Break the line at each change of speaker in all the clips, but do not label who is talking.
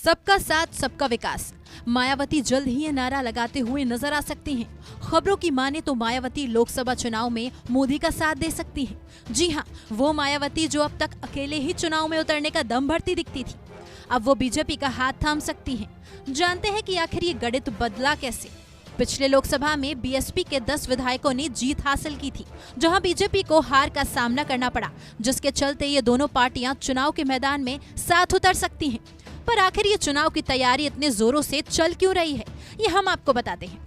सबका साथ सबका विकास। मायावती जल्द ही ये नारा लगाते हुए नजर आ सकती हैं। खबरों की माने तो मायावती लोकसभा चुनाव में मोदी का साथ दे सकती हैं। जी हां, वो मायावती जो अब तक अकेले ही चुनाव में उतरने का दम भरती दिखती थी, अब वो बीजेपी का हाथ थाम सकती हैं। जानते हैं कि आखिर ये गणित बदला कैसे। पिछले लोकसभा में बीएसपी के 10 विधायकों ने जीत हासिल की थी, जहां बीजेपी को हार का सामना करना पड़ा, जिसके चलते ये दोनों पार्टियां चुनाव के मैदान में साथ उतर सकती हैं। पर आखिर ये चुनाव की तैयारी इतने जोरों से चल क्यों रही है, ये हम आपको बताते हैं।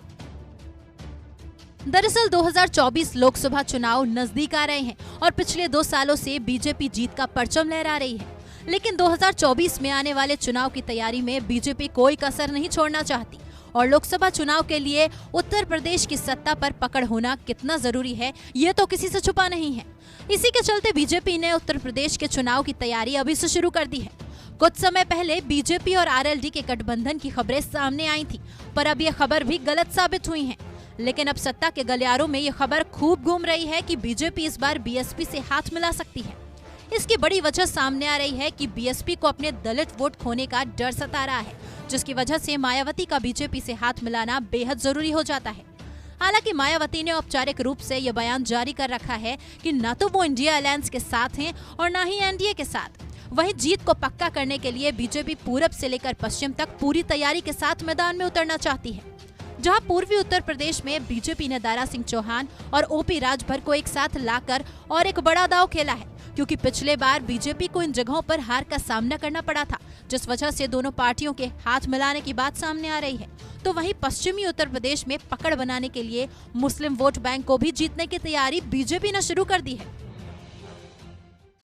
दरअसल 2024 लोकसभा चुनाव नजदीक आ रहे हैं और पिछले 2 सालों से बीजेपी जीत का परचम लहरा रही है। लेकिन 2024 में आने वाले चुनाव की तैयारी में बीजेपी कोई कसर नहीं छोड़ना चाहती और लोकसभा चुनाव के लिए उत्तर प्रदेश की सत्ता पर पकड़ होना कितना जरूरी है, ये तो किसी से छुपा नहीं है। इसी के चलते बीजेपी ने उत्तर प्रदेश के चुनाव की तैयारी अभी से शुरू कर दी है। कुछ समय पहले बीजेपी और आरएलडी के गठबंधन की खबरें सामने आई थी, पर अब ये खबर भी गलत साबित हुई है। लेकिन अब सत्ता के गलियारों में ये खबर खूब घूम रही है कि बीजेपी इस बार बीएसपी से हाथ मिला सकती है। इसकी बड़ी वजह सामने आ रही है कि बीएसपी को अपने दलित वोट खोने का डर सता रहा है, जिसकी वजह से मायावती का बीजेपी से हाथ मिलाना बेहद जरूरी हो जाता है। हालांकि मायावती ने औपचारिक रूप से यह बयान जारी कर रखा है कि न तो वो इंडिया अलायंस के साथ हैं और न ही एनडीए के साथ। वहीं जीत को पक्का करने के लिए बीजेपी पूरब से लेकर पश्चिम तक पूरी तैयारी के साथ मैदान में उतरना चाहती है। जहां पूर्वी उत्तर प्रदेश में बीजेपी ने दारा सिंह चौहान और ओपी राजभर को एक साथ लाकर और एक बड़ा दांव खेला है, क्योंकि पिछले बार बीजेपी को इन जगहों पर हार का सामना करना पड़ा था, जिस वजह से दोनों पार्टियों के हाथ मिलाने की बात सामने आ रही है। तो वहीं पश्चिमी उत्तर प्रदेश में पकड़ बनाने के लिए मुस्लिम वोट बैंक को भी जीतने की तैयारी बीजेपी ने शुरू कर दी है।